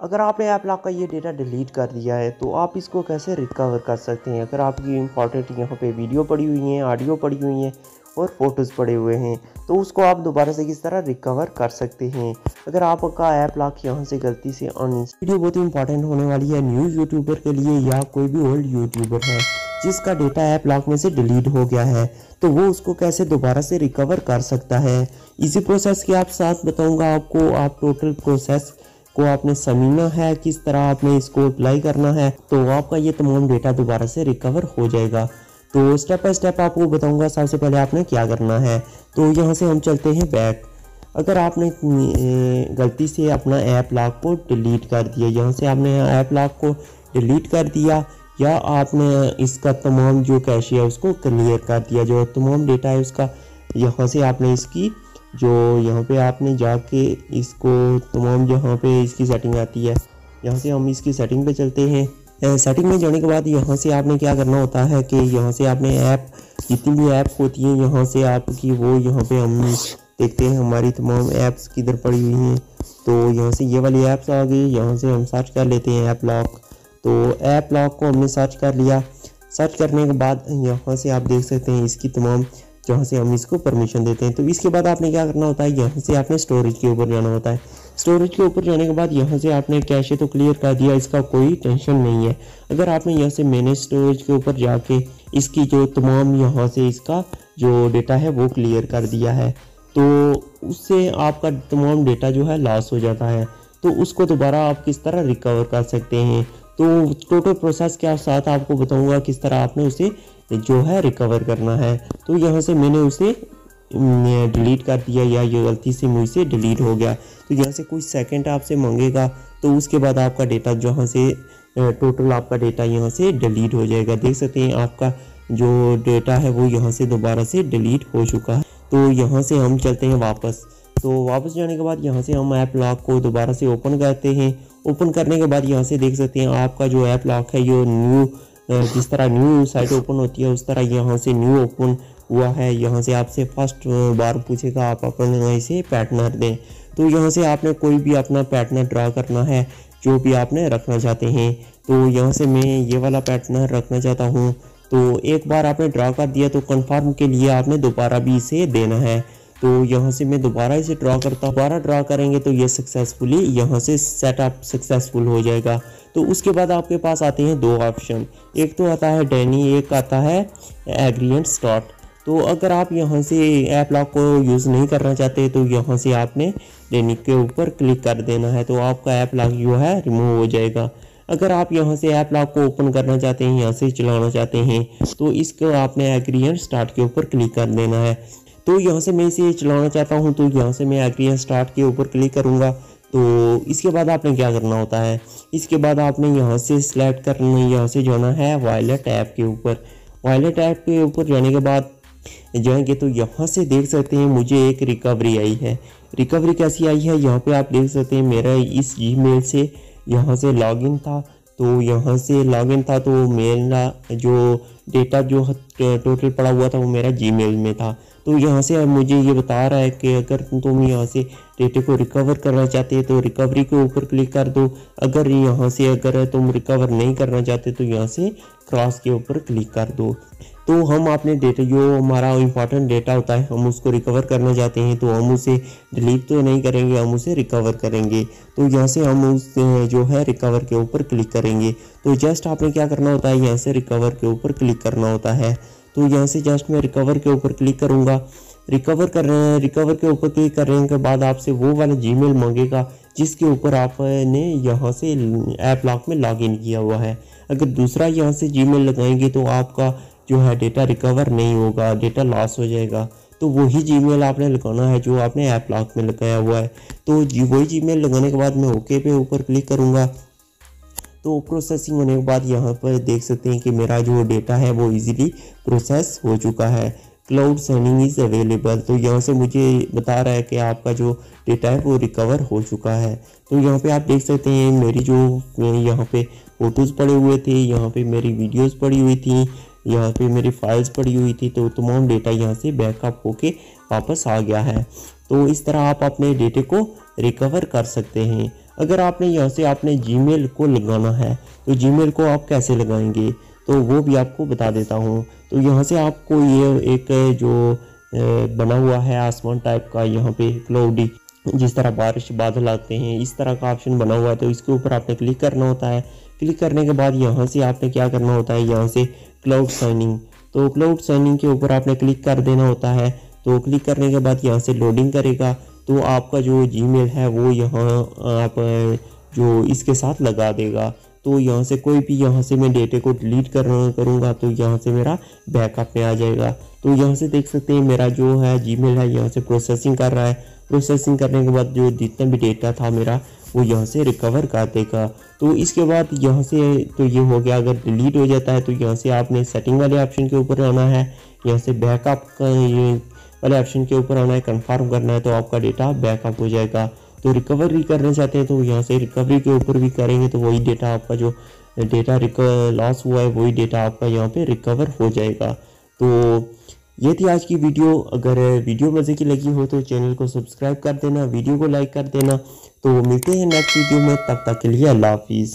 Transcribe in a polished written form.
अगर आपने app lock का ये डेटा डिलीट कर दिया है तो आप इसको कैसे रिकवर कर सकते हैं। अगर आपकी इंपॉर्टेंट यहाँ पे वीडियो पड़ी हुई है, ऑडियो पड़ी हुई हैं और फोटोज़ पड़े हुए हैं तो उसको आप दोबारा से किस तरह रिकवर कर सकते हैं। अगर आपका ऐप लॉक यहाँ से गलती से वीडियो बहुत ही इंपॉर्टेंट होने वाली है न्यू यूट्यूबर के लिए या कोई भी ओल्ड यूट्यूबर है जिसका डेटा ऐप लॉक में से डिलीट हो गया है तो वो उसको कैसे दोबारा से रिकवर कर सकता है। इसी प्रोसेस के आप साथ बताऊंगा आपको। आप टोटल प्रोसेस को आपने समझना है, किस तरह आपने इसको अप्लाई करना है तो आपका ये तमाम डेटा दोबारा से रिकवर हो जाएगा। तो स्टेप बाय स्टेप आपको बताऊंगा। सबसे पहले आपने क्या करना है तो यहाँ से हम चलते हैं बैक। अगर आपने गलती से अपना ऐप लॉक को डिलीट कर दिया, यहाँ से आपने ऐप लॉक को डिलीट कर दिया या आपने इसका तमाम जो कैश है उसको क्लियर कर दिया, जो तमाम डेटा है उसका, यहाँ से आपने इसकी जो यहाँ पे आपने जाके इसको तमाम जहाँ पे इसकी सेटिंग आती है, यहाँ से हम इसकी सेटिंग पे चलते हैं। सेटिंग में जाने के बाद यहाँ से आपने क्या करना होता है कि यहाँ से आपने ऐप जितनी भी ऐप होती हैं यहाँ से आपकी वो यहाँ पे हम देखते हैं हमारी तमाम ऐप्स किधर पड़ी हुई हैं। तो यहाँ से ये वाली ऐप्स आ गई, यहाँ से हम सर्च कर लेते हैं ऐप लॉक। तो ऐप लॉक को हमने सर्च कर लिया। सर्च करने के बाद यहाँ से आप देख सकते हैं इसकी तमाम जहाँ से हम इसको परमिशन देते हैं। तो इसके बाद आपने क्या करना होता है, यहाँ से आपने स्टोरेज के ऊपर जाना होता है। स्टोरेज के ऊपर जाने के बाद यहाँ से आपने कैशे तो क्लियर कर दिया, इसका कोई टेंशन नहीं है। अगर आपने यहाँ से मैनेज स्टोरेज के ऊपर जाके इसकी जो तमाम यहाँ से इसका जो डेटा है वो क्लियर कर दिया है तो उससे आपका तमाम डेटा जो है लॉस हो जाता है। तो उसको दोबारा आप किस तरह रिकवर कर सकते हैं तो टोटल प्रोसेस के साथ आपको बताऊंगा किस तरह आपने उसे जो है रिकवर करना है। तो यहाँ से मैंने उसे डिलीट कर दिया या ये गलती से मुझसे डिलीट हो गया तो यहाँ से कुछ सेकंड आपसे मांगेगा तो उसके बाद आपका डेटा जहाँ से टोटल आपका डेटा यहाँ से डिलीट हो जाएगा। देख सकते हैं आपका जो डेटा है वो यहाँ से दोबारा से डिलीट हो चुका है। तो यहाँ से हम चलते हैं वापस। तो वापस जाने के बाद यहाँ से हम ऐप लॉक को दोबारा से ओपन करते हैं। ओपन करने के बाद यहाँ से देख सकते हैं आपका जो ऐप लॉक है ये न्यू, जिस तरह न्यू साइट ओपन होती है उस तरह यहाँ से न्यू ओपन हुआ है। यहाँ से आपसे फर्स्ट बार पूछेगा आप अपने इसे पैटर्न दें। तो यहाँ से आपने कोई भी अपना पैटर्न ड्रा करना है जो भी आपने रखना चाहते हैं। तो यहाँ से मैं ये वाला पैटर्न रखना चाहता हूँ। तो एक बार आपने ड्रा कर दिया तो कंफर्म के लिए आपने दोबारा भी इसे देना है। तो यहाँ से मैं दोबारा इसे ड्रा करता हूँ। दोबारा ड्रा करेंगे तो ये सक्सेसफुली यहाँ से सेटअप सक्सेसफुल हो जाएगा। तो उसके बाद आपके पास आते हैं दो ऑप्शन, एक तो आता है डैनी, एक आता है एग्री एंड स्टार्ट। तो अगर आप यहाँ से ऐप लॉक को यूज़ नहीं करना चाहते तो यहाँ से आपने डैनी के ऊपर क्लिक कर देना है तो आपका ऐप लॉक जो है रिमूव हो जाएगा। अगर आप यहाँ से ऐप लॉक को ओपन करना चाहते हैं, यहाँ से चलाना चाहते हैं तो इसको आपने एग्री एंड स्टार्ट के ऊपर क्लिक कर देना है। तो यहाँ से मैं इसे चलाना चाहता हूँ तो यहाँ से मैं एग्री एंड स्टार्ट के ऊपर क्लिक करूँगा। तो इसके बाद आपने क्या करना होता है, इसके बाद आपने यहाँ से सिलेक्ट करना, यहाँ से जाना है वॉलेट ऐप के ऊपर। वॉलेट ऐप के ऊपर जाने के बाद जाएंगे तो यहाँ से देख सकते हैं मुझे एक रिकवरी आई है। रिकवरी कैसी आई है, यहाँ पे आप देख सकते हैं मेरा इस जीमेल से यहाँ से लॉगिन था। तो यहाँ से लॉगिन था तो मेरा जो डेटा जो टोटल पड़ा हुआ था वो मेरा जीमेल में था। तो यहाँ से अब मुझे ये बता रहा है कि अगर तुम यहाँ से डेटे को रिकवर करना चाहते हैं तो रिकवरी के ऊपर क्लिक कर दो। अगर यहाँ से अगर तुम रिकवर नहीं करना चाहते तो यहाँ से क्रॉस के ऊपर क्लिक कर दो। तो हम अपने डेटा जो हमारा इंपॉर्टेंट डेटा होता है हम उसको रिकवर करना चाहते हैं तो हम उसे डिलीट तो नहीं करेंगे, हम उसे रिकवर करेंगे। तो यहाँ से हम उस जो है रिकवर के ऊपर क्लिक करेंगे। तो जस्ट आपने क्या करना होता है, यहाँ से रिकवर के ऊपर क्लिक करना होता है। तो यहाँ से जस्ट मैं रिकवर के ऊपर क्लिक करूँगा। रिकवर के ऊपर क्लिक करने के बाद आपसे वो वाला जीमेल मांगेगा जिसके ऊपर आपने यहाँ से ऐप लॉक में लॉगिन किया हुआ है। अगर दूसरा यहाँ से जीमेल लगाएंगे तो आपका जो है डेटा रिकवर नहीं होगा, डेटा लॉस हो जाएगा। तो वही जीमेल आपने लगाना है जो आपने ऐप लॉक में लगाया हुआ है। तो वही जीमेल लगाने के बाद मैं ओके पे ऊपर क्लिक करूँगा। तो प्रोसेसिंग होने के बाद यहाँ पर देख सकते हैं कि मेरा जो डेटा है वो इजीली प्रोसेस हो चुका है। Cloud signing is available. तो यहाँ से मुझे बता रहा है कि आपका जो डेटा है वो रिकवर हो चुका है। तो यहाँ पे आप देख सकते हैं मेरी जो यहाँ पे फ़ोटोज़ पड़े हुए थे, यहाँ पे मेरी वीडियोज़ पड़ी हुई थी, यहाँ पे मेरी फाइल्स पड़ी हुई थी। तो तमाम डेटा यहाँ से बैकअप होके वापस आ गया है। तो इस तरह आप अपने डेटे को रिकवर कर सकते हैं। अगर आपने यहाँ से आपने जीमेल को लगाना है तो जीमेल को आप कैसे लगाएंगे तो वो भी आपको बता देता हूँ। तो यहाँ से आपको ये एक जो बना हुआ है आसमान टाइप का, यहाँ पे क्लाउडी, जिस तरह बारिश बादल आते हैं इस तरह का ऑप्शन बना हुआ है, तो इसके ऊपर आपने क्लिक करना होता है। क्लिक करने के बाद यहाँ से आपने क्या करना होता है, यहाँ से क्लाउड साइनिंग, तो क्लाउड साइनिंग के ऊपर आपने क्लिक कर देना होता है। तो क्लिक करने के बाद यहाँ से लोडिंग करेगा, तो आपका जो जीमेल है वो यहाँ आप जो इसके साथ लगा देगा। तो यहाँ से कोई भी यहाँ से मैं डेटे को डिलीट करूँगा तो यहाँ से मेरा बैकअप में आ जाएगा। तो यहाँ से देख सकते हैं मेरा जो है जीमेल है यहाँ से प्रोसेसिंग कर रहा है। प्रोसेसिंग करने के बाद जो जितना भी डेटा था मेरा वो यहाँ से रिकवर कर देगा। तो इसके बाद यहाँ से तो ये हो गया। अगर डिलीट हो जाता है तो यहाँ से आपने सेटिंग वाले ऑप्शन के ऊपर आना है, यहाँ से बैकअप का ये वाले ऑप्शन के ऊपर आना है, कंफर्म करना है, तो आपका डेटा बैकअप हो जाएगा। तो रिकवरी करना चाहते हैं तो यहाँ से रिकवरी के ऊपर भी करेंगे तो वही डेटा आपका जो डेटा लॉस हुआ है वही डेटा आपका यहाँ पे रिकवर हो जाएगा। तो ये थी आज की वीडियो। अगर वीडियो मज़े की लगी हो तो चैनल को सब्सक्राइब कर देना, वीडियो को लाइक कर देना। तो मिलते हैं नेक्स्ट वीडियो में, तब तक के लिए अल्लाह हाफिज़।